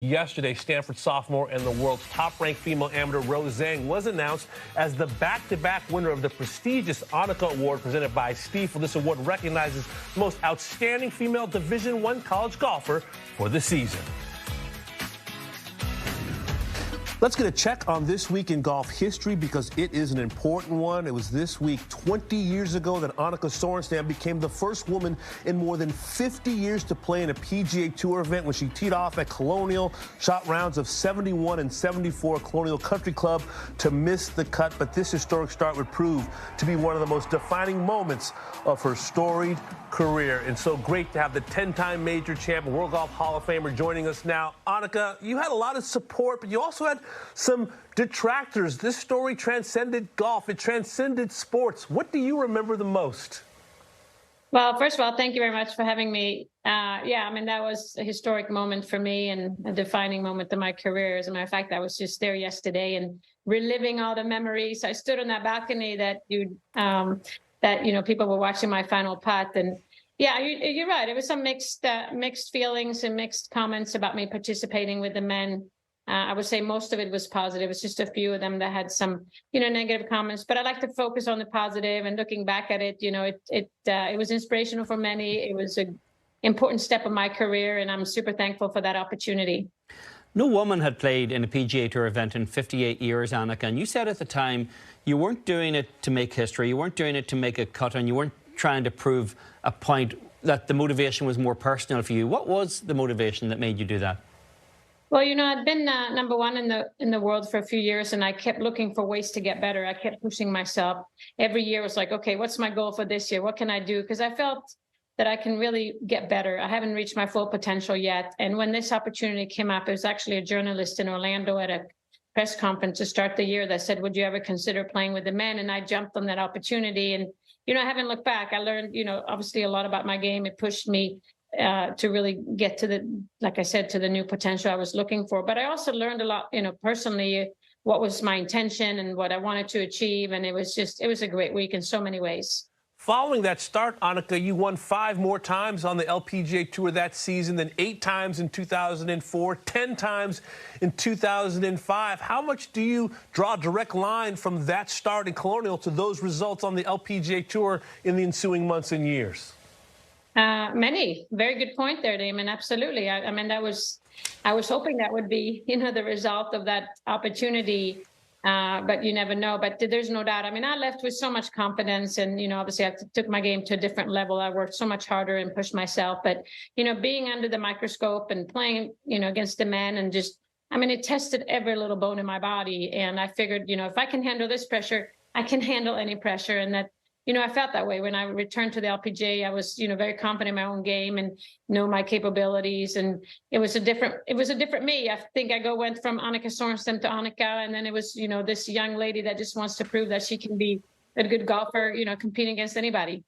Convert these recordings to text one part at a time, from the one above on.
Yesterday, Stanford sophomore and the world's top-ranked female amateur Rose Zhang was announced as the back-to-back winner of the prestigious Annika Award presented by Stiefel. This award recognizes the most outstanding female Division I college golfer for the season. Let's get a check on this week in golf history because it is an important one. It was this week 20 years ago that Annika Sorenstam became the first woman in more than 50 years to play in a PGA Tour event when she teed off at Colonial, shot rounds of 71 and 74 Colonial Country Club to miss the cut. But this historic start would prove to be one of the most defining moments of her storied career. And so great to have the 10-time major champ, World Golf Hall of Famer joining us now. Annika, you had a lot of support, but you also had some detractors. This story transcended golf. It transcended sports. What do you remember the most? Well, first of all, thank you very much for having me. Yeah, I mean, that was a historic moment for me and a defining moment in my career. As a matter of fact, I was just there yesterday and reliving all the memories. I stood on that balcony that people were watching my final putt. And yeah, you're right. It was some mixed feelings and mixed comments about me participating with the men. I would say most of it was positive. It's just a few of them that had some, negative comments. But I like to focus on the positive. And looking back at it, it was inspirational for many. It was an important step of my career, and I'm super thankful for that opportunity. No woman had played in a PGA Tour event in 58 years, Annika. And you said at the time you weren't doing it to make history. You weren't doing it to make a cut, and you weren't trying to prove a point, that the motivation was more personal for you. What was the motivation that made you do that? Well, I'd been number one in the world for a few years, and I kept looking for ways to get better. I kept pushing myself. Every year was like, okay, what's my goal for this year? What can I do? Because I felt that I can really get better. I haven't reached my full potential yet. And when this opportunity came up, it was actually a journalist in Orlando at a press conference to start the year that said, would you ever consider playing with the men? And I jumped on that opportunity. And, I haven't looked back. I learned, obviously a lot about my game. It pushed me to really get to like I said, to the new potential I was looking for. But I also learned a lot, personally, what was my intention and what I wanted to achieve. And it was a great week in so many ways. Following that start, Annika, you won 5 more times on the LPGA Tour that season, then 8 times in 2004, 10 times in 2005. How much do you draw a direct line from that start in Colonial to those results on the LPGA Tour in the ensuing months and years? Many. Very good point there, Damon. Absolutely. I mean, I was hoping that would be, the result of that opportunity. But you never know. But there's no doubt. I mean, I left with so much confidence, and obviously I took my game to a different level. I worked so much harder and pushed myself. But being under the microscope and playing, against the men, and it tested every little bone in my body. And I figured, if I can handle this pressure, I can handle any pressure. And that, I felt that way when I returned to the LPGA. I was, very confident in my own game and know my capabilities. And it was a different me. I think I went from Annika Sorenstam to Annika, and then it was, this young lady that just wants to prove that she can be a good golfer, competing against anybody.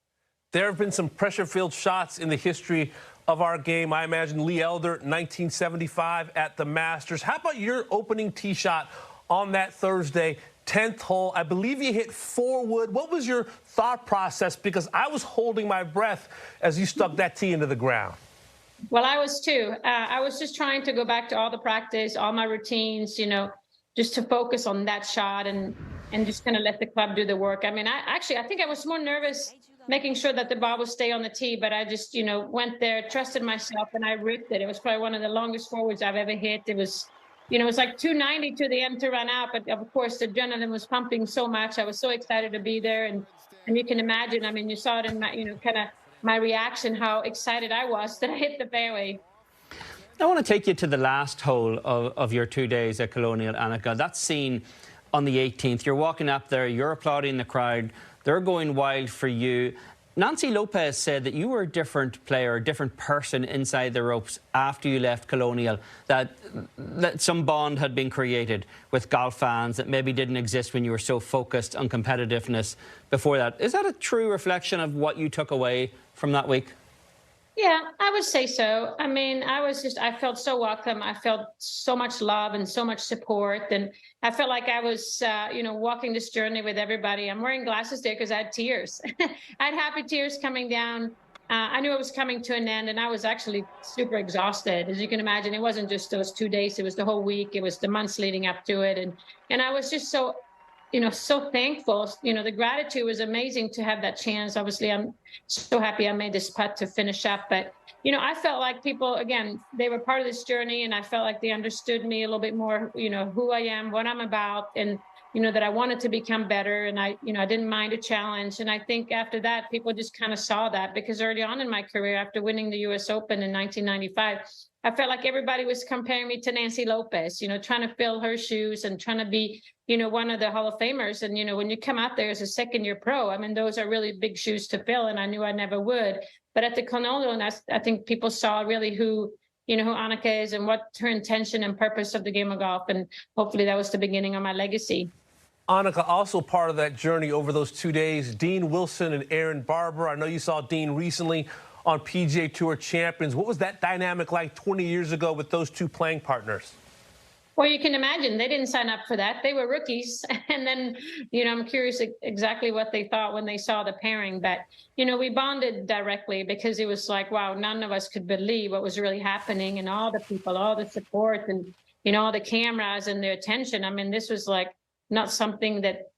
There have been some pressure-filled shots in the history of our game. I imagine Lee Elder, 1975 at the Masters. How about your opening tee shot on that Thursday? 10th hole, I believe you hit 4 wood. What was your thought process? Because I was holding my breath as you stuck that tee into the ground. Well, I was too. I was just trying to go back to all the practice, all my routines, just to focus on that shot and just kind of let the club do the work. I mean, I think I was more nervous making sure that the ball would stay on the tee, but I just, went there, trusted myself, and I ripped it. It was probably one of the longest forwards I've ever hit. It was it was like 290 to the end to run out, but of course the adrenaline was pumping so much. I was so excited to be there, and you can imagine. I mean, you saw it in my, kind of my reaction, how excited I was that I hit the fairway. I want to take you to the last hole of your 2 days at Colonial, Annika. That scene on the 18th. You're walking up there, you're applauding the crowd, they're going wild for you. Nancy Lopez said that you were a different player, a different person inside the ropes after you left Colonial, that some bond had been created with golf fans that maybe didn't exist when you were so focused on competitiveness before that. Is that a true reflection of what you took away from that week? Yeah, I would say so. I mean, I felt so welcome. I felt so much love and so much support. And I felt like I was, walking this journey with everybody. I'm wearing glasses there because I had tears. I had happy tears coming down I knew it was coming to an end, and I was actually super exhausted. As you can imagine, it wasn't just those 2 days; it was the whole week. It was the months leading up to it, and I was just so, so thankful. The gratitude was amazing to have that chance. Obviously, I'm so happy I made this putt to finish up, but I felt like people, again, they were part of this journey, and I felt like they understood me a little bit more. Who I am, what I'm about, and that I wanted to become better, and I didn't mind a challenge. And I think after that, people just kind of saw that, because early on in my career, after winning the U.S. Open in 1995, I felt like everybody was comparing me to Nancy Lopez, trying to fill her shoes and trying to be, one of the Hall of Famers. And, when you come out there as a second-year pro, I mean, those are really big shoes to fill, and I knew I never would. But at the Colonial, I think people saw really who Annika is and what her intention and purpose of the game of golf. And hopefully that was the beginning of my legacy. Annika, also part of that journey over those 2 days, Dean Wilson and Aaron Barber. I know you saw Dean recently on PGA Tour Champions. What was that dynamic like 20 years ago with those two playing partners? Well, you can imagine they didn't sign up for that. They were rookies. And then, I'm curious exactly what they thought when they saw the pairing. But, we bonded directly, because it was like, wow, none of us could believe what was really happening, and all the people, all the support, and, all the cameras and the attention. I mean, this was like not something that,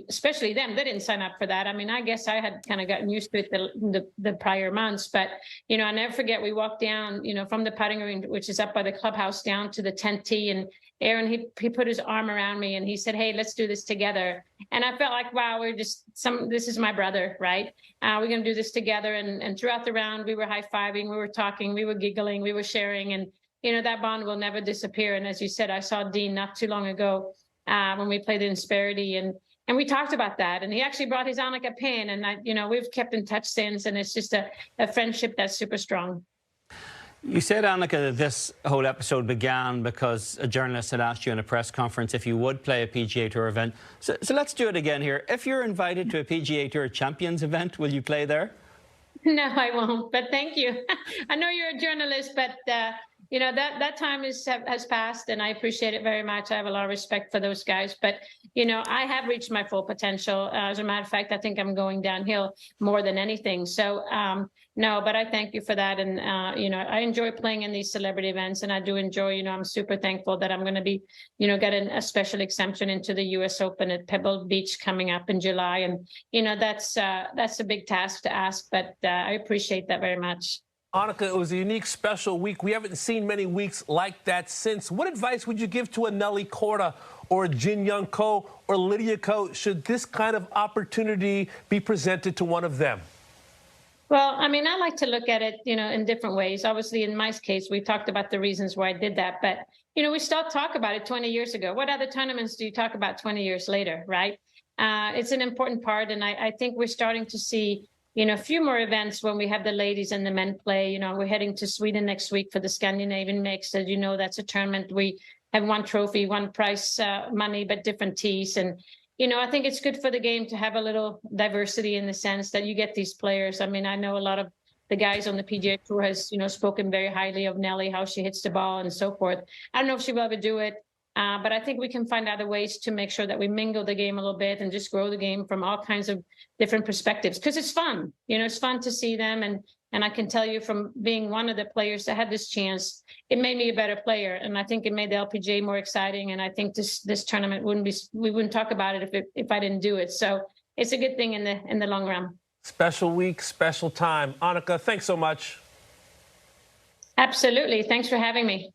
especially them, they didn't sign up for that. I mean, I guess I had kind of gotten used to it the prior months, but, I never forget, we walked down, from the putting green, which is up by the clubhouse, down to the 10th tee, and Aaron, he put his arm around me and he said, "Hey, let's do this together." And I felt like, wow, this is my brother, right? We're going to do this together. And throughout the round, we were high-fiving, we were talking, we were giggling, we were sharing, and, that bond will never disappear. And as you said, I saw Dean not too long ago, when we played in Insperity, and we talked about that, and he actually brought his Annika pin, and we've kept in touch since, and it's just a friendship that's super strong. You said, Annika, that this whole episode began because a journalist had asked you in a press conference if you would play a PGA Tour event. So let's do it again here. If you're invited to a PGA Tour Champions event, will you play there? No, I won't, but thank you. I know you're a journalist, but that time has passed, and I appreciate it very much. I have a lot of respect for those guys, but I have reached my full potential. As a matter of fact, I think I'm going downhill more than anything. So no, but I thank you for that, and I enjoy playing in these celebrity events, and I do enjoy. I'm super thankful that I'm going to be, getting a special exemption into the U.S. Open at Pebble Beach coming up in July, and that's a big task to ask, but I appreciate that very much. Annika, it was a unique, special week. We haven't seen many weeks like that since. What advice would you give to a Nelly Korda or a Jin Young Ko or Lydia Ko should this kind of opportunity be presented to one of them? Well, I mean, I like to look at it, in different ways. Obviously, in my case, we talked about the reasons why I did that. But, we still talk about it 20 years ago. What other tournaments do you talk about 20 years later, right? It's an important part. And I think we're starting to see, a few more events when we have the ladies and the men play. We're heading to Sweden next week for the Scandinavian Mix. As you know, that's a tournament. We have one trophy, one prize money, but different tees. And, I think it's good for the game to have a little diversity, in the sense that you get these players. I mean, I know a lot of the guys on the PGA Tour has, spoken very highly of Nelly, how she hits the ball and so forth. I don't know if she will ever do it. But I think we can find other ways to make sure that we mingle the game a little bit and just grow the game from all kinds of different perspectives, because it's fun. It's fun to see them. And I can tell you, from being one of the players that had this chance, it made me a better player. And I think it made the LPGA more exciting. And I think this tournament we wouldn't talk about it if I didn't do it. So it's a good thing in the long run. Special week, special time. Annika, thanks so much. Absolutely. Thanks for having me.